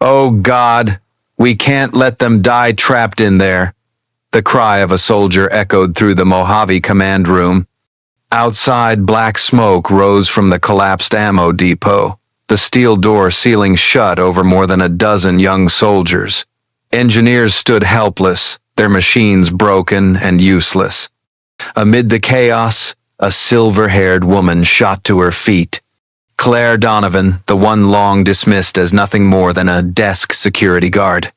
"Oh God, we can't let them die trapped in there." The cry of a soldier echoed through the Mojave command room. Outside, black smoke rose from the collapsed ammo depot, the steel door sealing shut over more than a dozen young soldiers. Engineers stood helpless, their machines broken and useless. Amid the chaos, a silver-haired woman shot to her feet. Claire Donovan, the one long dismissed as nothing more than a desk security guard.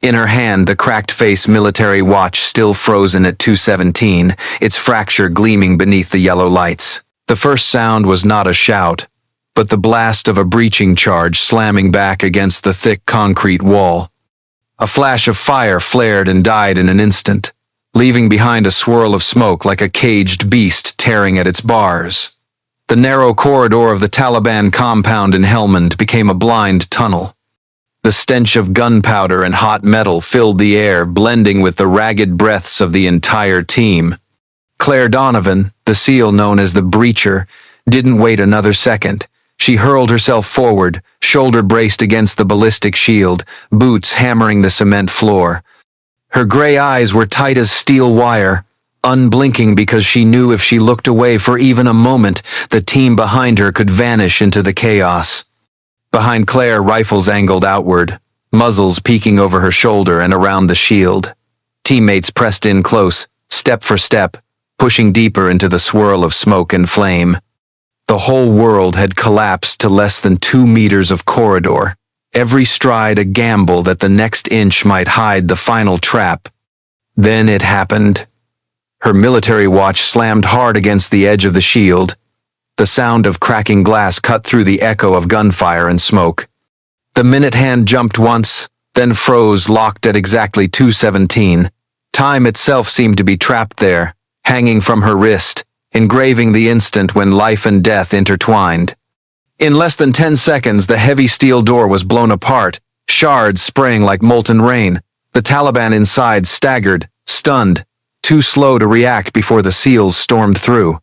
In her hand, the cracked-face military watch still frozen at 2:17, its fracture gleaming beneath the yellow lights. The first sound was not a shout, but the blast of a breaching charge slamming back against the thick concrete wall. A flash of fire flared and died in an instant, leaving behind a swirl of smoke like a caged beast tearing at its bars. The narrow corridor of the Taliban compound in Helmand became a blind tunnel. The stench of gunpowder and hot metal filled the air, blending with the ragged breaths of the entire team. Claire Donovan, the SEAL known as the Breacher, didn't wait another second. She hurled herself forward, shoulder braced against the ballistic shield, boots hammering the cement floor. Her gray eyes were tight as steel wire, unblinking because she knew if she looked away for even a moment, the team behind her could vanish into the chaos. Behind Claire, rifles angled outward, muzzles peeking over her shoulder and around the shield. Teammates pressed in close, step for step, pushing deeper into the swirl of smoke and flame. The whole world had collapsed to less than 2 meters of corridor, every stride a gamble that the next inch might hide the final trap. Then it happened. Her military watch slammed hard against the edge of the shield. The sound of cracking glass cut through the echo of gunfire and smoke. The minute hand jumped once, then froze, locked at exactly 2:17. Time itself seemed to be trapped there, hanging from her wrist, engraving the instant when life and death intertwined. In less than 10 seconds, the heavy steel door was blown apart, shards spraying like molten rain. The Taliban inside staggered, stunned, too slow to react before the SEALs stormed through.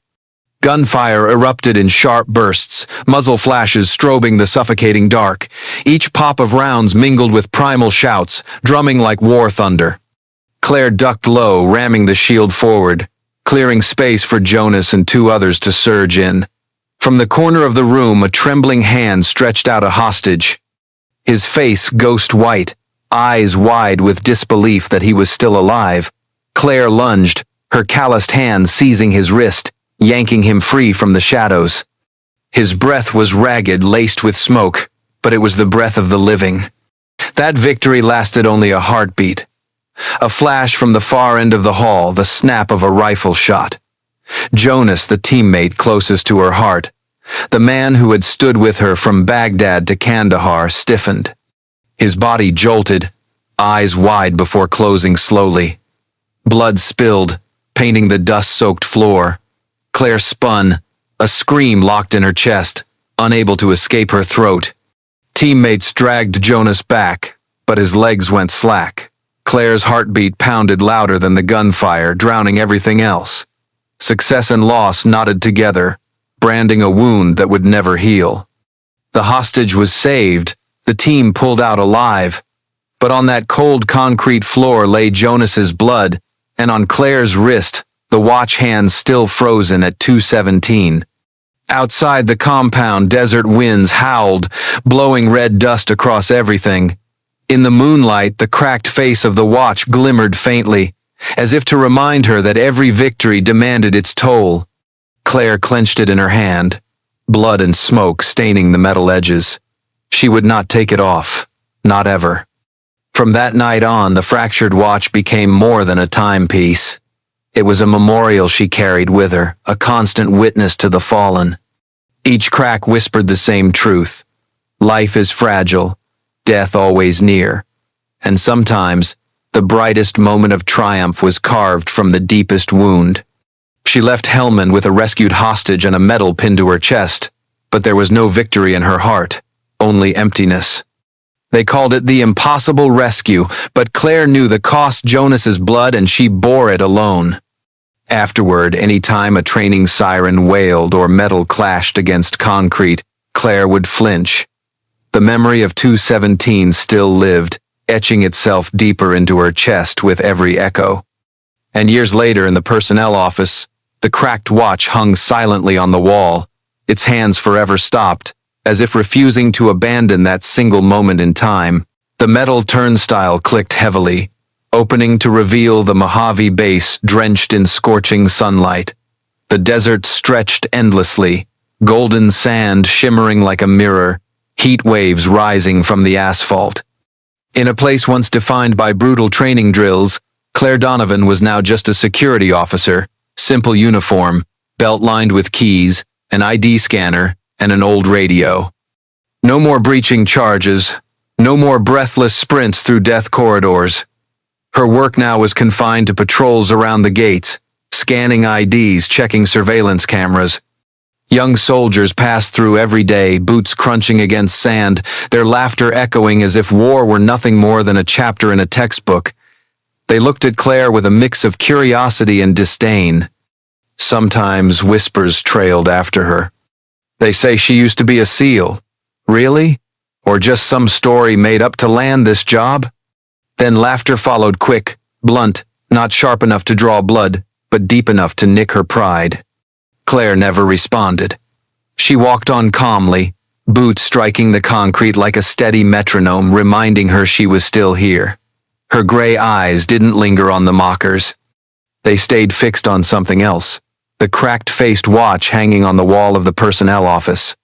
Gunfire erupted in sharp bursts, muzzle flashes strobing the suffocating dark. Each pop of rounds mingled with primal shouts, drumming like war thunder. Claire ducked low, ramming the shield forward, clearing space for Jonas and 2 others to surge in. From the corner of the room, a trembling hand stretched out a hostage. His face ghost white, eyes wide with disbelief that he was still alive. Claire lunged, her calloused hand seizing his wrist, yanking him free from the shadows. His breath was ragged, laced with smoke, but it was the breath of the living. That victory lasted only a heartbeat. A flash from the far end of the hall, the snap of a rifle shot. Jonas, the teammate closest to her heart, the man who had stood with her from Baghdad to Kandahar, stiffened. His body jolted, eyes wide before closing slowly. Blood spilled, painting the dust-soaked floor. Claire spun, a scream locked in her chest, unable to escape her throat. Teammates dragged Jonas back, but his legs went slack. Claire's heartbeat pounded louder than the gunfire, drowning everything else. Success and loss knotted together, branding a wound that would never heal. The hostage was saved, the team pulled out alive, but on that cold concrete floor lay Jonas's blood, and on Claire's wrist, the watch hands still frozen at 2:17. Outside the compound, desert winds howled, blowing red dust across everything. In the moonlight, the cracked face of the watch glimmered faintly, as if to remind her that every victory demanded its toll. Claire clenched it in her hand, blood and smoke staining the metal edges. She would not take it off, not ever. From that night on, the fractured watch became more than a timepiece. It was a memorial she carried with her, a constant witness to the fallen. Each crack whispered the same truth. Life is fragile, death always near, and sometimes the brightest moment of triumph was carved from the deepest wound. She left Helmand with a rescued hostage and a medal pinned to her chest, but there was no victory in her heart, only emptiness. They called it the impossible rescue, but Claire knew the cost: Jonas's blood, and she bore it alone. Afterward, any time a training siren wailed or metal clashed against concrete, Claire would flinch. The memory of 217 still lived, etching itself deeper into her chest with every echo. And years later in the personnel office, the cracked watch hung silently on the wall, its hands forever stopped, as if refusing to abandon that single moment in time. The metal turnstile clicked heavily, opening to reveal the Mojave base drenched in scorching sunlight. The desert stretched endlessly, golden sand shimmering like a mirror, heat waves rising from the asphalt. In a place once defined by brutal training drills, Claire Donovan was now just a security officer, simple uniform, belt lined with keys, an ID scanner, and an old radio. No more breaching charges, no more breathless sprints through death corridors. Her work now was confined to patrols around the gates, scanning IDs, checking surveillance cameras. Young soldiers passed through every day, boots crunching against sand, their laughter echoing as if war were nothing more than a chapter in a textbook. They looked at Claire with a mix of curiosity and disdain. Sometimes whispers trailed after her. They say she used to be a SEAL. Really? Or just some story made up to land this job? Then laughter followed, quick, blunt, not sharp enough to draw blood, but deep enough to nick her pride. Claire never responded. She walked on calmly, boots striking the concrete like a steady metronome, reminding her she was still here. Her gray eyes didn't linger on the mockers. They stayed fixed on something else, the cracked-faced watch hanging on the wall of the personnel office.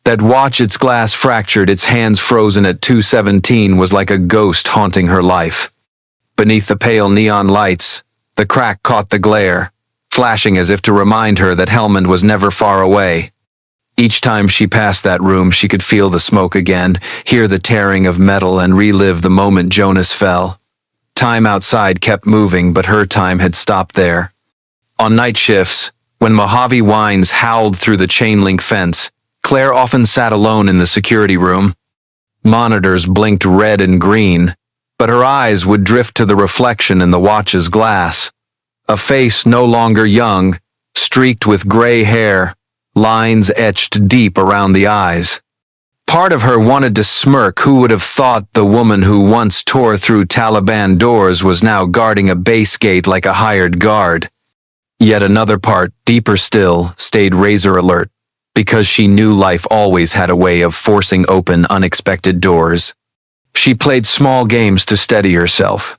That watch, its glass fractured, its hands frozen at 217, was like a ghost haunting her life. Beneath the pale neon lights, the crack caught the glare, flashing as if to remind her that Helmand was never far away. Each time she passed that room, she could feel the smoke again, hear the tearing of metal, and relive the moment Jonas fell. Time outside kept moving, but her time had stopped there. On night shifts, when Mojave winds howled through the chain-link fence, Claire often sat alone in the security room. Monitors blinked red and green, but her eyes would drift to the reflection in the watch's glass. A face no longer young, streaked with gray hair, lines etched deep around the eyes. Part of her wanted to smirk. Who would have thought the woman who once tore through Taliban doors was now guarding a base gate like a hired guard? Yet another part, deeper still, stayed razor alert, because she knew life always had a way of forcing open unexpected doors. She played small games to steady herself.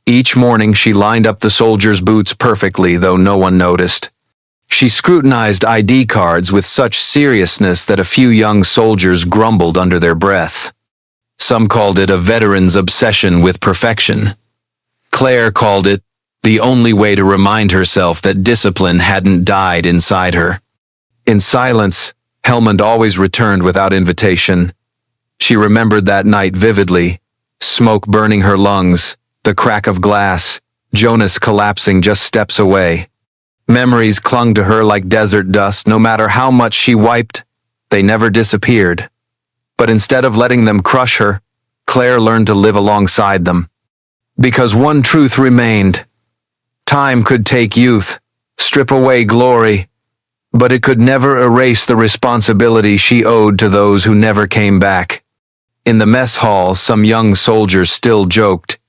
Each morning she lined up the soldiers' boots perfectly, though no one noticed. She scrutinized ID cards with such seriousness that a few young soldiers grumbled under their breath. Some called it a veteran's obsession with perfection. Claire called it the only way to remind herself that discipline hadn't died inside her. In silence, Helmand always returned without invitation. She remembered that night vividly, smoke burning her lungs, the crack of glass, Jonas collapsing just steps away. Memories clung to her like desert dust. No matter how much she wiped, they never disappeared. But instead of letting them crush her, Claire learned to live alongside them. Because one truth remained. Time could take youth, strip away glory, but it could never erase the responsibility she owed to those who never came back. In the mess hall, some young soldiers still joked,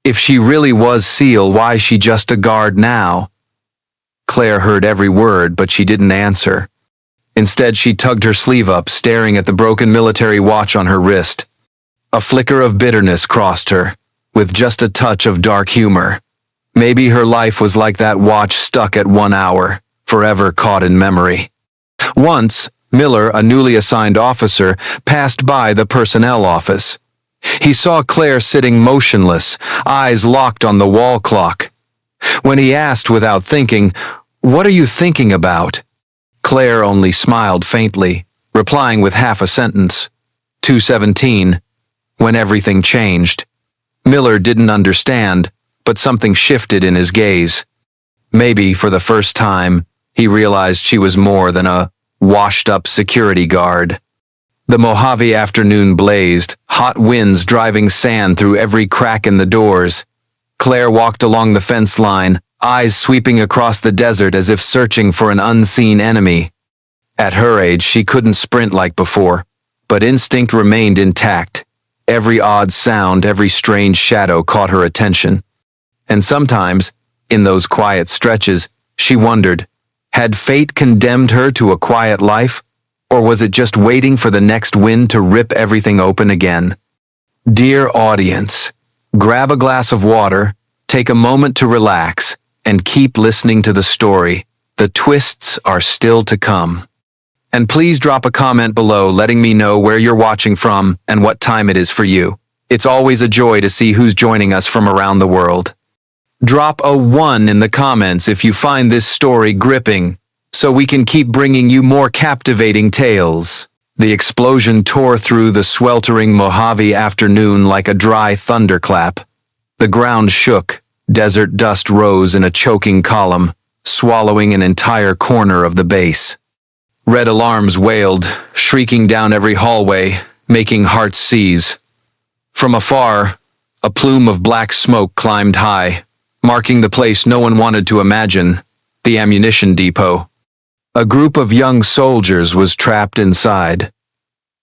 if she really was SEAL, why is she just a guard now? Claire heard every word, but she didn't answer. Instead, she tugged her sleeve up, staring at the broken military watch on her wrist. A flicker of bitterness crossed her, with just a touch of dark humor. Maybe her life was like that watch, stuck at 1 hour, forever caught in memory. Once, Miller, a newly assigned officer, passed by the personnel office. He saw Claire sitting motionless, eyes locked on the wall clock. When he asked without thinking, "What are you thinking about?" Claire only smiled faintly, replying with half a sentence. 217, when everything changed. Miller didn't understand, but something shifted in his gaze. Maybe for the first time, he realized she was more than a washed-up security guard. The Mojave afternoon blazed, hot winds driving sand through every crack in the doors. Claire walked along the fence line, eyes sweeping across the desert as if searching for an unseen enemy. At her age, she couldn't sprint like before, but instinct remained intact. Every odd sound, every strange shadow caught her attention. And sometimes, in those quiet stretches, she wondered, had fate condemned her to a quiet life, or was it just waiting for the next wind to rip everything open again? Dear audience, grab a glass of water, take a moment to relax, and keep listening to the story. The twists are still to come. And please drop a comment below letting me know where you're watching from and what time it is for you. It's always a joy to see who's joining us from around the world. Drop a 1 in the comments if you find this story gripping, so we can keep bringing you more captivating tales. The explosion tore through the sweltering Mojave afternoon like a dry thunderclap. The ground shook, desert dust rose in a choking column, swallowing an entire corner of the base. Red alarms wailed, shrieking down every hallway, making hearts seize. From afar, a plume of black smoke climbed high, marking the place no one wanted to imagine, the ammunition depot. A group of young soldiers was trapped inside.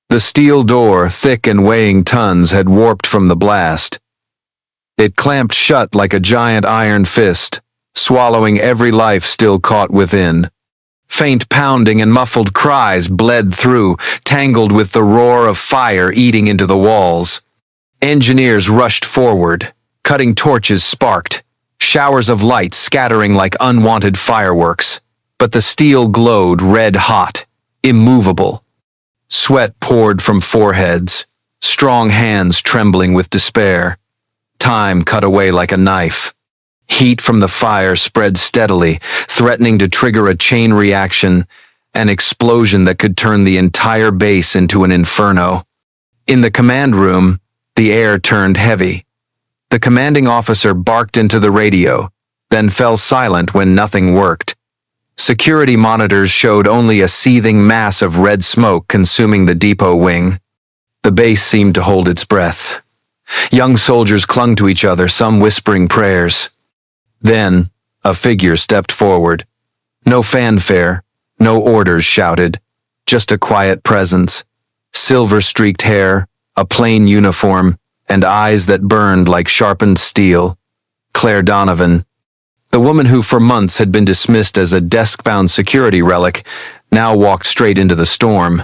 The steel door, thick and weighing tons, had warped from the blast. It clamped shut like a giant iron fist, swallowing every life still caught within. Faint pounding and muffled cries bled through, tangled with the roar of fire eating into the walls. Engineers rushed forward, cutting torches sparked, showers of light scattering like unwanted fireworks. But the steel glowed red-hot, immovable. Sweat poured from foreheads, strong hands trembling with despair. Time cut away like a knife. Heat from the fire spread steadily, threatening to trigger a chain reaction, an explosion that could turn the entire base into an inferno. In the command room, the air turned heavy. The commanding officer barked into the radio, then fell silent when nothing worked. Security monitors showed only a seething mass of red smoke consuming the depot wing. The base seemed to hold its breath. Young soldiers clung to each other, some whispering prayers. Then, a figure stepped forward. No fanfare, no orders shouted, just a quiet presence. Silver-streaked hair, a plain uniform, and eyes that burned like sharpened steel. Claire Donovan. The woman who for months had been dismissed as a desk-bound security relic now walked straight into the storm.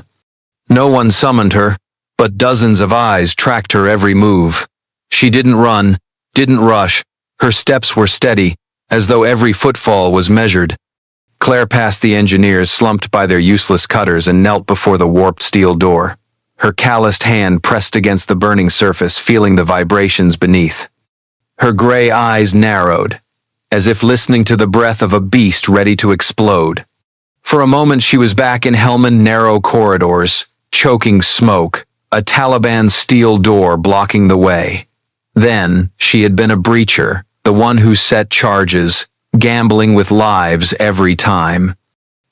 No one summoned her, but dozens of eyes tracked her every move. She didn't run, didn't rush. Her steps were steady, as though every footfall was measured. Claire passed the engineers slumped by their useless cutters and knelt before the warped steel door. Her calloused hand pressed against the burning surface, feeling the vibrations beneath. Her gray eyes narrowed, as if listening to the breath of a beast ready to explode. For a moment she was back in Helmand narrow corridors, choking smoke, a Taliban steel door blocking the way. Then she had been a breacher, the one who set charges, gambling with lives every time.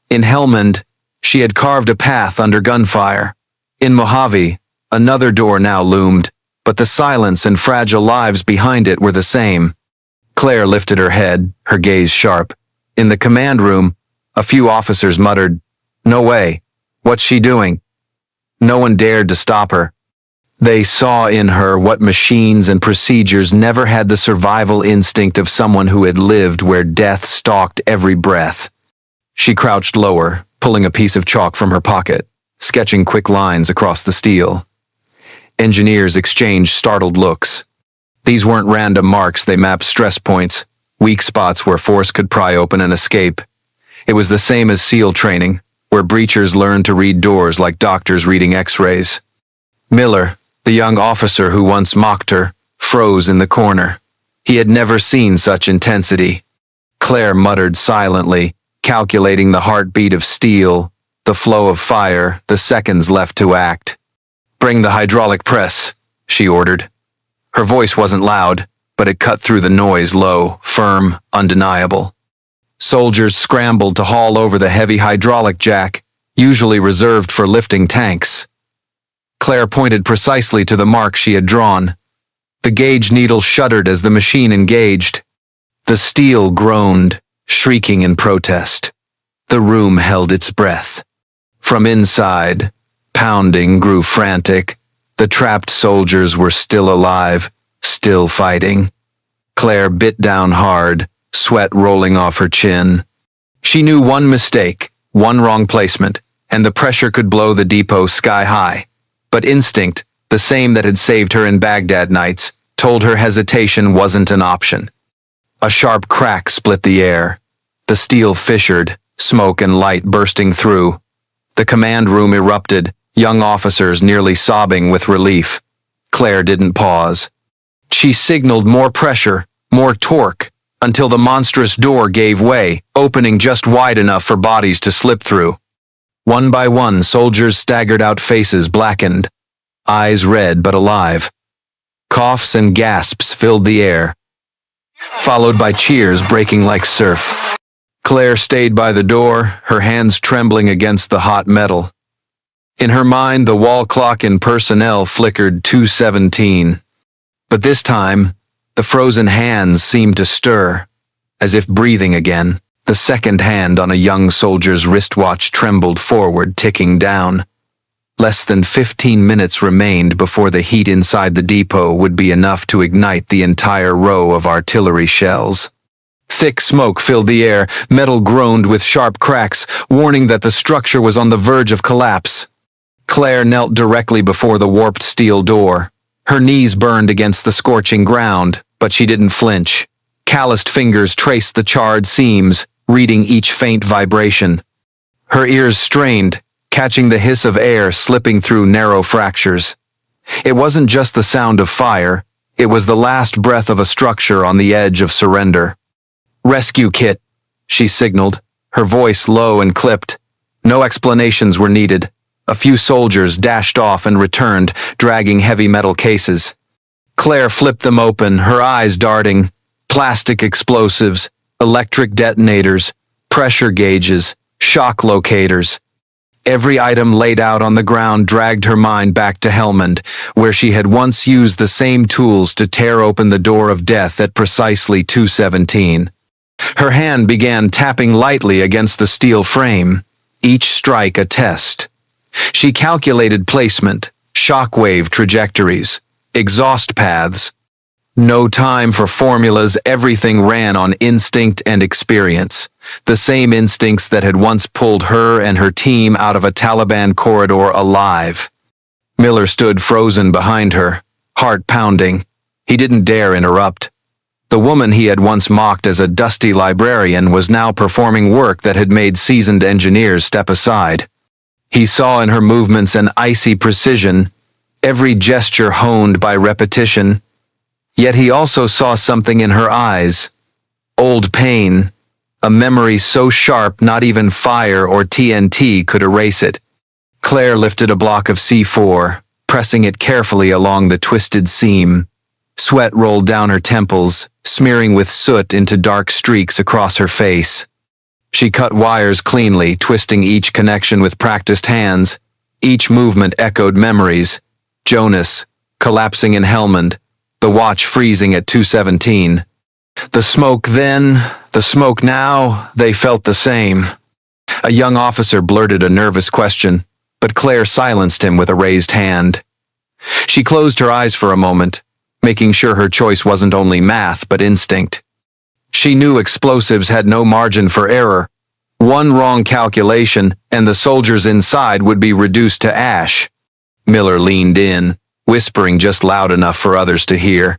In Helmand, she had carved a path under gunfire. In Mojave, another door now loomed, but the silence and fragile lives behind it were the same. Claire lifted her head, her gaze sharp. In the command room, a few officers muttered, "No way. What's she doing?" No one dared to stop her. They saw in her what machines and procedures never had: the survival instinct of someone who had lived where death stalked every breath. She crouched lower, pulling a piece of chalk from her pocket, sketching quick lines across the steel. Engineers exchanged startled looks. These weren't random marks, they mapped stress points, weak spots where force could pry open and escape. It was the same as SEAL training, where breachers learned to read doors like doctors reading x-rays. Miller, the young officer who once mocked her, froze in the corner. He had never seen such intensity. Claire muttered silently, calculating the heartbeat of steel, the flow of fire, the seconds left to act. "Bring the hydraulic press," she ordered. Her voice wasn't loud, but it cut through the noise, low, firm, undeniable. Soldiers scrambled to haul over the heavy hydraulic jack, usually reserved for lifting tanks. Claire pointed precisely to the mark she had drawn. The gauge needle shuddered as the machine engaged. The steel groaned, shrieking in protest. The room held its breath. From inside, pounding grew frantic. The trapped soldiers were still alive, still fighting. Claire bit down hard, sweat rolling off her chin. She knew one mistake, one wrong placement, and the pressure could blow the depot sky high. But instinct, the same that had saved her in Baghdad nights, told her hesitation wasn't an option. A sharp crack split the air. The steel fissured, smoke and light bursting through. The command room erupted, young officers nearly sobbing with relief. Claire didn't pause. She signaled more pressure, more torque, until the monstrous door gave way, opening just wide enough for bodies to slip through. One by one, soldiers staggered out, faces blackened, eyes red but alive. Coughs and gasps filled the air, followed by cheers breaking like surf. Claire stayed by the door, her hands trembling against the hot metal. In her mind, the wall clock in personnel flickered 2:17. But this time, the frozen hands seemed to stir, as if breathing again. The second hand on a young soldier's wristwatch trembled forward, ticking down. Less than 15 minutes remained before the heat inside the depot would be enough to ignite the entire row of artillery shells. Thick smoke filled the air, metal groaned with sharp cracks, warning that the structure was on the verge of collapse. Claire knelt directly before the warped steel door. Her knees burned against the scorching ground, but she didn't flinch. Calloused fingers traced the charred seams, reading each faint vibration. Her ears strained, catching the hiss of air slipping through narrow fractures. It wasn't just the sound of fire, it was the last breath of a structure on the edge of surrender. "Rescue kit," she signaled, her voice low and clipped. No explanations were needed. A few soldiers dashed off and returned, dragging heavy metal cases. Claire flipped them open, her eyes darting. Plastic explosives, electric detonators, pressure gauges, shock locators. Every item laid out on the ground dragged her mind back to Helmand, where she had once used the same tools to tear open the door of death at precisely 2:17. Her hand began tapping lightly against the steel frame, each strike a test. She calculated placement, shockwave trajectories, exhaust paths. No time for formulas, everything ran on instinct and experience. The same instincts that had once pulled her and her team out of a Taliban corridor alive. Miller stood frozen behind her, heart pounding. He didn't dare interrupt. The woman he had once mocked as a dusty librarian was now performing work that had made seasoned engineers step aside. He saw in her movements an icy precision, every gesture honed by repetition. Yet he also saw something in her eyes. Old pain, a memory so sharp not even fire or TNT could erase it. Claire lifted a block of C4, pressing it carefully along the twisted seam. Sweat rolled down her temples, smearing with soot into dark streaks across her face. She cut wires cleanly, twisting each connection with practiced hands. Each movement echoed memories. Jonas, collapsing in Helmand, the watch freezing at 2:17. The smoke then, the smoke now, they felt the same. A young officer blurted a nervous question, but Claire silenced him with a raised hand. She closed her eyes for a moment, making sure her choice wasn't only math but instinct. She knew explosives had no margin for error. One wrong calculation, and the soldiers inside would be reduced to ash. Miller leaned in, whispering just loud enough for others to hear.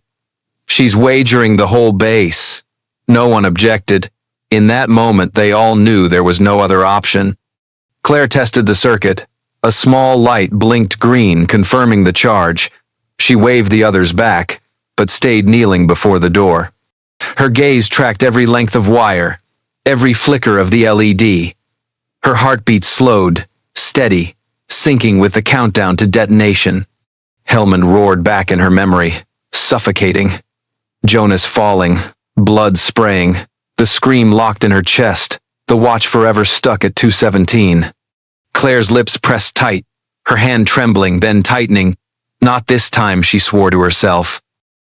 "She's wagering the whole base." No one objected. In that moment, they all knew there was no other option. Claire tested the circuit. A small light blinked green, confirming the charge. She waved the others back, but stayed kneeling before the door. Her gaze tracked every length of wire, every flicker of the LED. Her heartbeat slowed, steady, syncing with the countdown to detonation. Helmand roared back in her memory, suffocating. Jonas falling, blood spraying, the scream locked in her chest, the watch forever stuck at 2:17. Claire's lips pressed tight, her hand trembling, then tightening. Not this time, she swore to herself.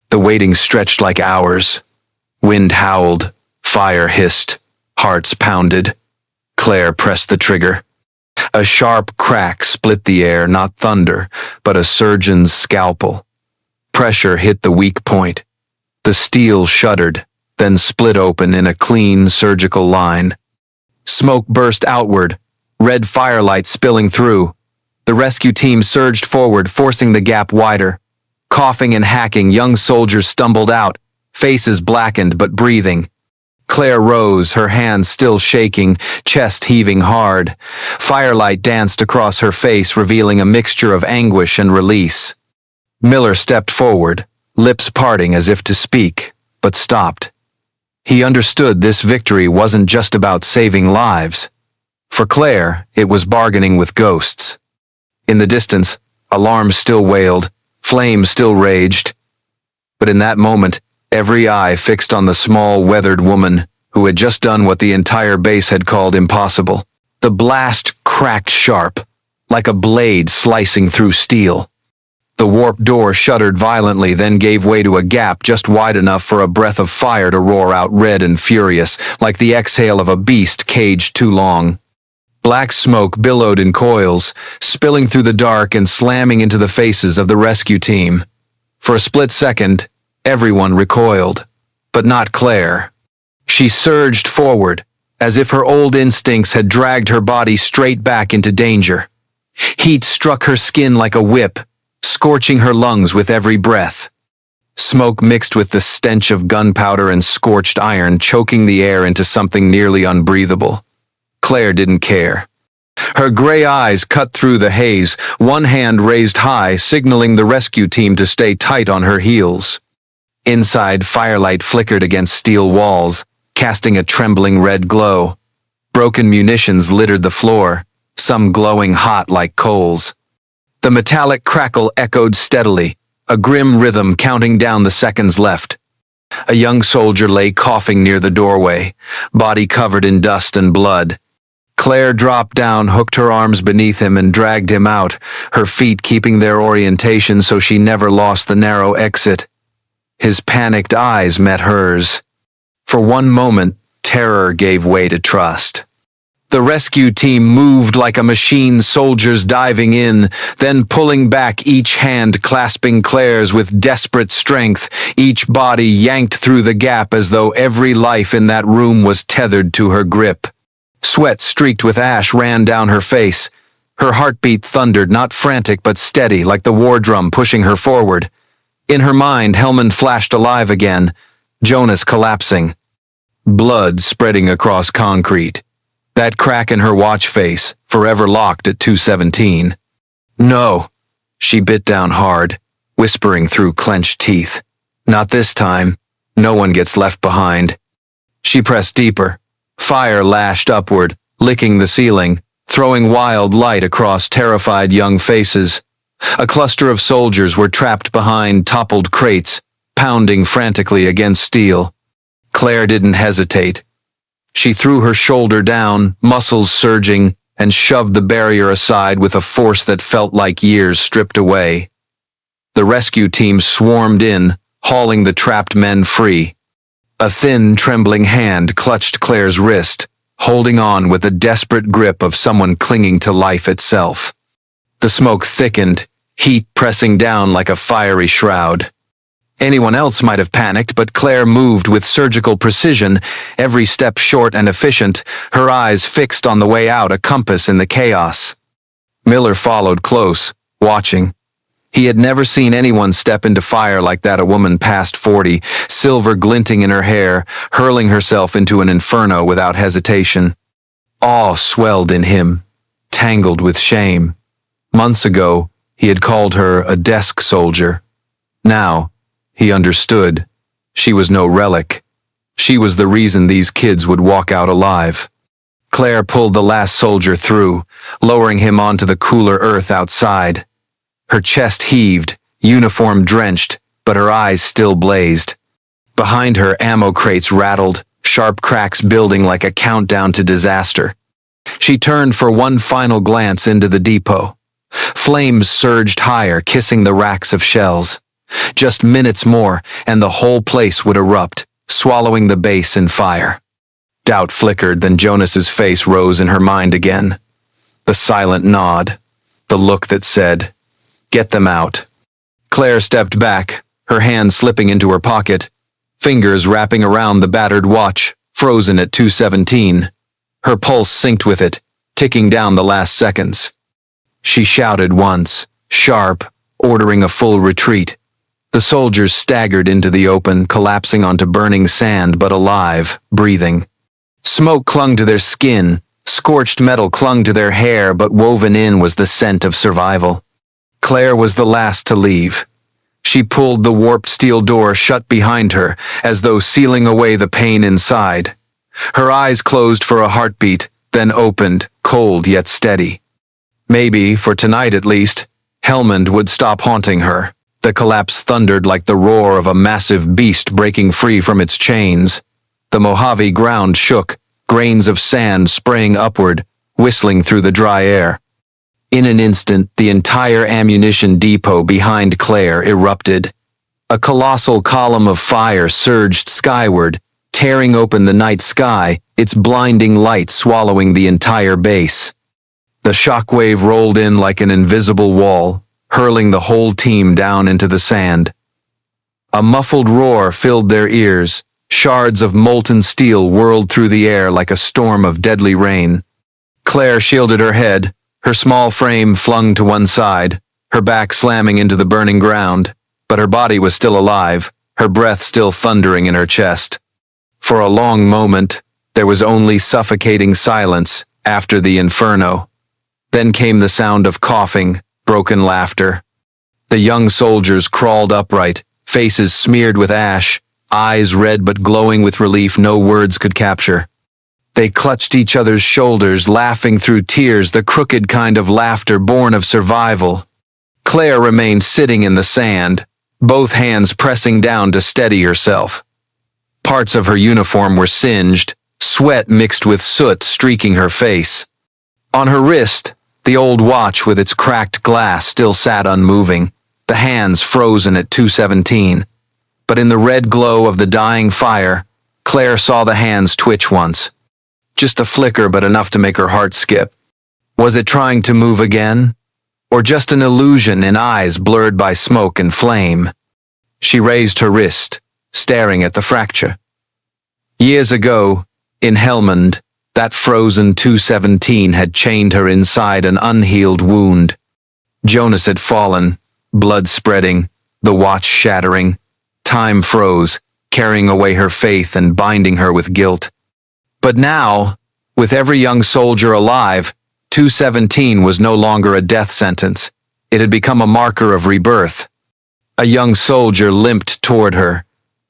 The waiting stretched like hours. Wind howled, fire hissed, hearts pounded. Claire pressed the trigger. A sharp crack split the air, not thunder, but a surgeon's scalpel. Pressure hit the weak point. The steel shuddered, then split open in a clean surgical line. Smoke burst outward, red firelight spilling through. The rescue team surged forward, forcing the gap wider. Coughing and hacking, young soldiers stumbled out, faces blackened but breathing. Claire rose, her hands still shaking, chest heaving hard. Firelight danced across her face, revealing a mixture of anguish and release. Miller stepped forward, lips parting as if to speak, but stopped. He understood this victory wasn't just about saving lives. For Claire, it was bargaining with ghosts. In the distance, alarms still wailed, flames still raged. But in that moment, every eye fixed on the small, weathered woman who had just done what the entire base had called impossible. The blast cracked sharp, like a blade slicing through steel. The warp door shuddered violently, then gave way to a gap just wide enough for a breath of fire to roar out red and furious, like the exhale of a beast caged too long. Black smoke billowed in coils, spilling through the dark and slamming into the faces of the rescue team. For a split second, everyone recoiled, but not Claire. She surged forward, as if her old instincts had dragged her body straight back into danger. Heat struck her skin like a whip, scorching her lungs with every breath. Smoke mixed with the stench of gunpowder and scorched iron, choking the air into something nearly unbreathable. Claire didn't care. Her gray eyes cut through the haze, one hand raised high, signaling the rescue team to stay tight on her heels. Inside, firelight flickered against steel walls, casting a trembling red glow. Broken munitions littered the floor, some glowing hot like coals. The metallic crackle echoed steadily, a grim rhythm counting down the seconds left. A young soldier lay coughing near the doorway, body covered in dust and blood. Claire dropped down, hooked her arms beneath him, and dragged him out, her feet keeping their orientation so she never lost the narrow exit. His panicked eyes met hers. For one moment, terror gave way to trust. The rescue team moved like a machine, soldiers diving in, then pulling back, each hand clasping Claire's with desperate strength, each body yanked through the gap as though every life in that room was tethered to her grip. Sweat streaked with ash ran down her face. Her heartbeat thundered, not frantic but steady, like the war drum pushing her forward. In her mind, Hellman flashed alive again, Jonas collapsing. Blood spreading across concrete. That crack in her watch face, forever locked at 2:17. No, she bit down hard, whispering through clenched teeth. Not this time. No one gets left behind. She pressed deeper. Fire lashed upward, licking the ceiling, throwing wild light across terrified young faces. A cluster of soldiers were trapped behind toppled crates, pounding frantically against steel. Claire didn't hesitate. She threw her shoulder down, muscles surging, and shoved the barrier aside with a force that felt like years stripped away. The rescue team swarmed in, hauling the trapped men free. A thin, trembling hand clutched Claire's wrist, holding on with the desperate grip of someone clinging to life itself. The smoke thickened, heat pressing down like a fiery shroud. Anyone else might have panicked, but Claire moved with surgical precision, every step short and efficient, her eyes fixed on the way out, a compass in the chaos. Miller followed close, watching. He had never seen anyone step into fire like that, a woman past 40, silver glinting in her hair, hurling herself into an inferno without hesitation. Awe swelled in him, tangled with shame. Months ago, he had called her a desk soldier. Now, he understood. She was no relic. She was the reason these kids would walk out alive. Claire pulled the last soldier through, lowering him onto the cooler earth outside. Her chest heaved, uniform drenched, but her eyes still blazed. Behind her, ammo crates rattled, sharp cracks building like a countdown to disaster. She turned for one final glance into the depot. Flames surged higher, kissing the racks of shells. Just minutes more, and the whole place would erupt, swallowing the base in fire. Doubt flickered, then Jonas's face rose in her mind again. The silent nod. The look that said, "Get them out." Claire stepped back, her hand slipping into her pocket, fingers wrapping around the battered watch, frozen at 2:17. Her pulse synced with it, ticking down the last seconds. She shouted once, sharp, ordering a full retreat. The soldiers staggered into the open, collapsing onto burning sand, but alive, breathing. Smoke clung to their skin, scorched metal clung to their hair, but woven in was the scent of survival. Claire was the last to leave. She pulled the warped steel door shut behind her, as though sealing away the pain inside. Her eyes closed for a heartbeat, then opened, cold yet steady. Maybe, for tonight at least, Helmand would stop haunting her. The collapse thundered like the roar of a massive beast breaking free from its chains. The Mojave ground shook, grains of sand spraying upward, whistling through the dry air. In an instant, the entire ammunition depot behind Claire erupted. A colossal column of fire surged skyward, tearing open the night sky, its blinding light swallowing the entire base. The shockwave rolled in like an invisible wall, hurling the whole team down into the sand. A muffled roar filled their ears. Shards of molten steel whirled through the air like a storm of deadly rain. Claire shielded her head, her small frame flung to one side, her back slamming into the burning ground, but her body was still alive, her breath still thundering in her chest. For a long moment, there was only suffocating silence after the inferno. Then came the sound of coughing, broken laughter. The young soldiers crawled upright, faces smeared with ash, eyes red but glowing with relief no words could capture. They clutched each other's shoulders, laughing through tears, the crooked kind of laughter born of survival. Claire remained sitting in the sand, both hands pressing down to steady herself. Parts of her uniform were singed, sweat mixed with soot streaking her face. On her wrist, the old watch with its cracked glass still sat unmoving, the hands frozen at 2:17. But in the red glow of the dying fire, Claire saw the hands twitch once. Just a flicker, but enough to make her heart skip. Was it trying to move again? Or just an illusion in eyes blurred by smoke and flame? She raised her wrist, staring at the fracture. Years ago, in Helmand, that frozen 2:17 had chained her inside an unhealed wound. Jonas had fallen, blood spreading, the watch shattering. Time froze, carrying away her faith and binding her with guilt. But now, with every young soldier alive, 2:17 was no longer a death sentence. It had become a marker of rebirth. A young soldier limped toward her,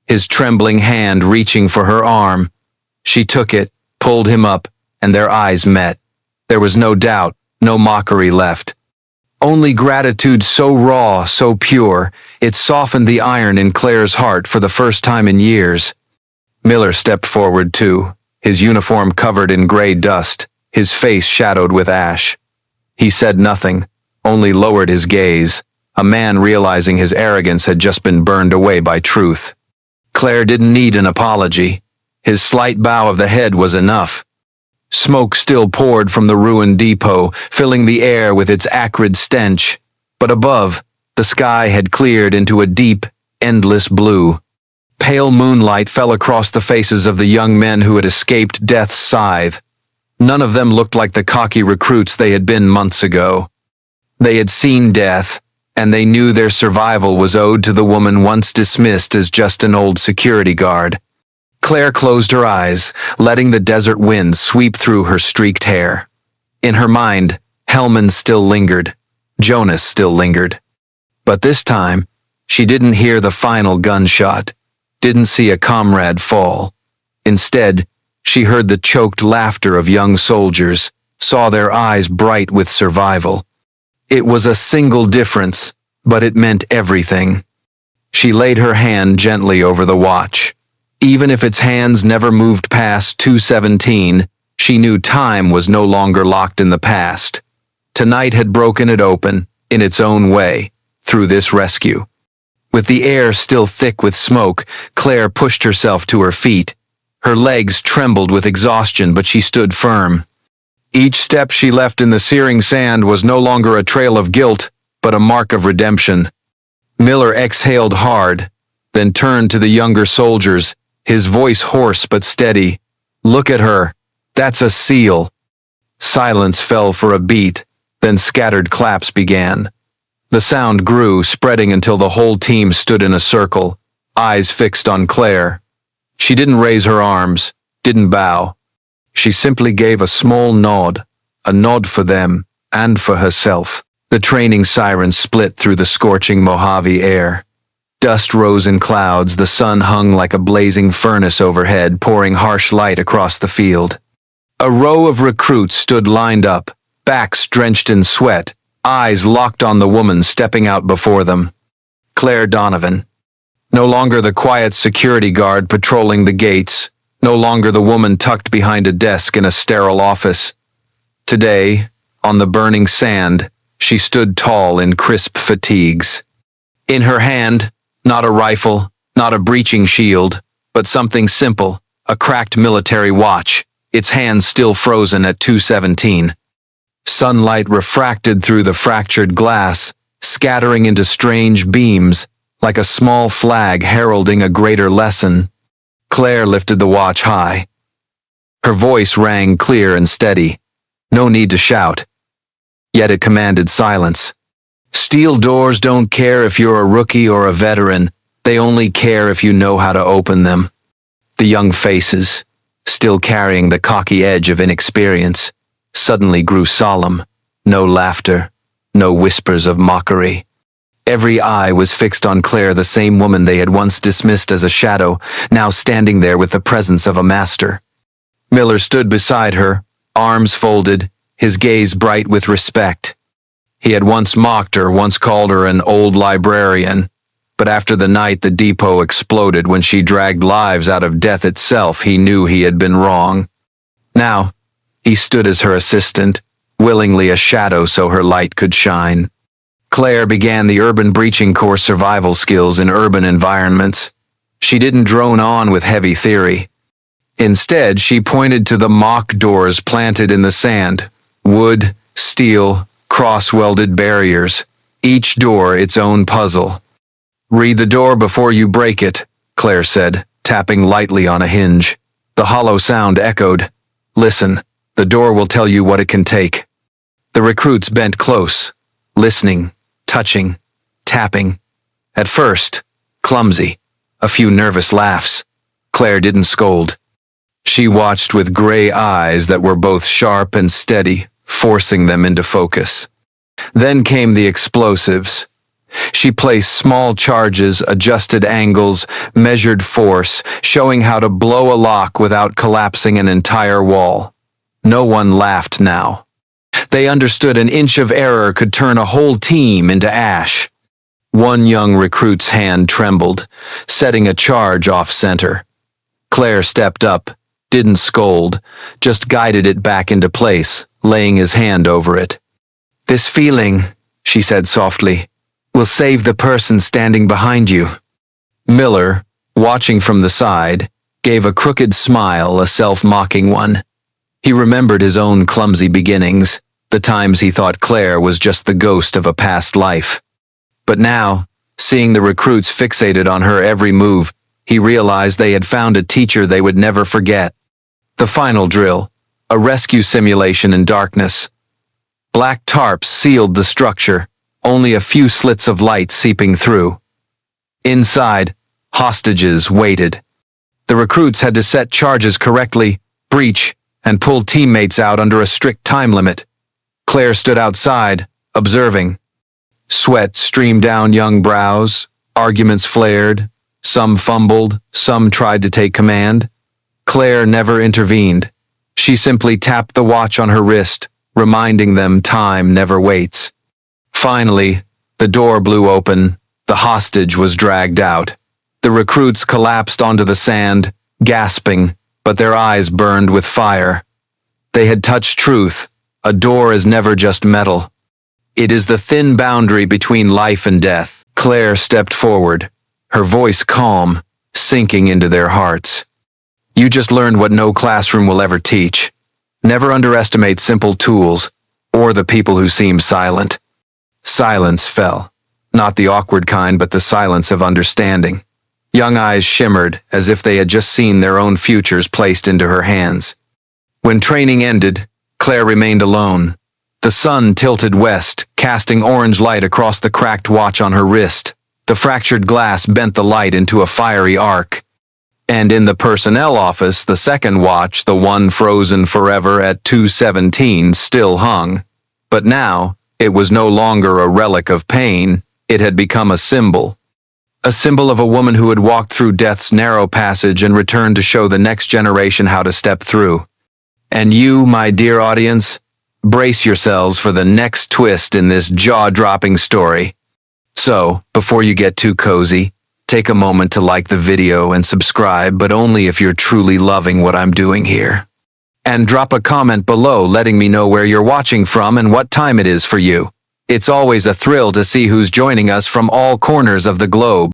his trembling hand reaching for her arm. She took it, pulled him up, and their eyes met. There was no doubt, no mockery left. Only gratitude so raw, so pure, it softened the iron in Claire's heart for the first time in years. Miller stepped forward too, his uniform covered in gray dust, his face shadowed with ash. He said nothing, only lowered his gaze, a man realizing his arrogance had just been burned away by truth. Claire didn't need an apology. His slight bow of the head was enough. Smoke still poured from the ruined depot, filling the air with its acrid stench, but above, the sky had cleared into a deep, endless blue. Pale moonlight fell across the faces of the young men who had escaped death's scythe. None of them looked like the cocky recruits they had been months ago. They had seen death, and they knew their survival was owed to the woman once dismissed as just an old security guard. Claire closed her eyes, letting the desert wind sweep through her streaked hair. In her mind, Helmand still lingered. Jonas still lingered. But this time, she didn't hear the final gunshot, didn't see a comrade fall. Instead, she heard the choked laughter of young soldiers, saw their eyes bright with survival. It was a single difference, but it meant everything. She laid her hand gently over the watch. Even if its hands never moved past 2:17, she knew time was no longer locked in the past. Tonight had broken it open, in its own way, through this rescue. With the air still thick with smoke, Claire pushed herself to her feet. Her legs trembled with exhaustion, but she stood firm. Each step she left in the searing sand was no longer a trail of guilt, but a mark of redemption. Miller exhaled hard, then turned to the younger soldiers, his voice hoarse but steady. "Look at her. That's a seal." Silence fell for a beat, then scattered claps began. The sound grew, spreading until the whole team stood in a circle, eyes fixed on Claire. She didn't raise her arms, didn't bow. She simply gave a small nod, a nod for them and for herself. The training sirens split through the scorching Mojave air. Dust rose in clouds, the sun hung like a blazing furnace overhead, pouring harsh light across the field. A row of recruits stood lined up, backs drenched in sweat, eyes locked on the woman stepping out before them. Claire Donovan. No longer the quiet security guard patrolling the gates, no longer the woman tucked behind a desk in a sterile office. Today, on the burning sand, she stood tall in crisp fatigues. In her hand, not a rifle, not a breaching shield, but something simple, a cracked military watch, its hands still frozen at 2:17. Sunlight refracted through the fractured glass, scattering into strange beams, like a small flag heralding a greater lesson. Claire lifted the watch high. Her voice rang clear and steady. No need to shout. Yet it commanded silence. Steel doors don't care if you're a rookie or a veteran. They only care if you know how to open them. The young faces, still carrying the cocky edge of inexperience, suddenly grew solemn. No laughter, no whispers of mockery. Every eye was fixed on Claire, the same woman they had once dismissed as a shadow, now standing there with the presence of a master. Miller stood beside her, arms folded, his gaze bright with respect. He had once mocked her, once called her an old librarian, but after the night the depot exploded when she dragged lives out of death itself, he knew he had been wrong. Now, he stood as her assistant, willingly a shadow so her light could shine. Claire began the urban breaching course, survival skills in urban environments. She didn't drone on with heavy theory. Instead, she pointed to the mock doors planted in the sand. Wood, steel, cross-welded barriers. Each door its own puzzle. "Read the door before you break it," Claire said, tapping lightly on a hinge. The hollow sound echoed. "Listen, the door will tell you what it can take." The recruits bent close, listening, touching, tapping. At first, clumsy, a few nervous laughs. Claire didn't scold. She watched with gray eyes that were both sharp and steady, forcing them into focus. Then came the explosives. She placed small charges, adjusted angles, measured force, showing how to blow a lock without collapsing an entire wall. No one laughed now. They understood an inch of error could turn a whole team into ash. One young recruit's hand trembled, setting a charge off-center. Claire stepped up, didn't scold, just guided it back into place, laying his hand over it. "This feeling," she said softly, "will save the person standing behind you." Miller, watching from the side, gave a crooked smile, a self-mocking one. He remembered his own clumsy beginnings, the times he thought Claire was just the ghost of a past life. But now, seeing the recruits fixated on her every move, he realized they had found a teacher they would never forget. The final drill, a rescue simulation in darkness. Black tarps sealed the structure, only a few slits of light seeping through. Inside, hostages waited. The recruits had to set charges correctly, breach, and pull teammates out under a strict time limit. Claire stood outside, observing. Sweat streamed down young brows, arguments flared, some fumbled, some tried to take command. Claire never intervened. She simply tapped the watch on her wrist, reminding them time never waits. Finally, the door blew open, the hostage was dragged out. The recruits collapsed onto the sand, gasping, but their eyes burned with fire. They had touched truth. A door is never just metal. It is the thin boundary between life and death. Claire stepped forward, her voice calm, sinking into their hearts. "You just learned what no classroom will ever teach. Never underestimate simple tools or the people who seem silent. Silence fell. Not the awkward kind, but the silence of understanding. Young eyes shimmered as if they had just seen their own futures placed into her hands. When training ended, Claire remained alone. The sun tilted west, casting orange light across the cracked watch on her wrist. The fractured glass bent the light into a fiery arc. And in the personnel office, the second watch, the one frozen forever at 2:17, still hung. But now, it was no longer a relic of pain. It had become a symbol. A symbol of a woman who had walked through death's narrow passage and returned to show the next generation how to step through. And you, my dear audience, brace yourselves for the next twist in this jaw-dropping story. So, before you get too cozy, take a moment to like the video and subscribe, but only if you're truly loving what I'm doing here. And drop a comment below letting me know where you're watching from and what time it is for you. It's always a thrill to see who's joining us from all corners of the globe.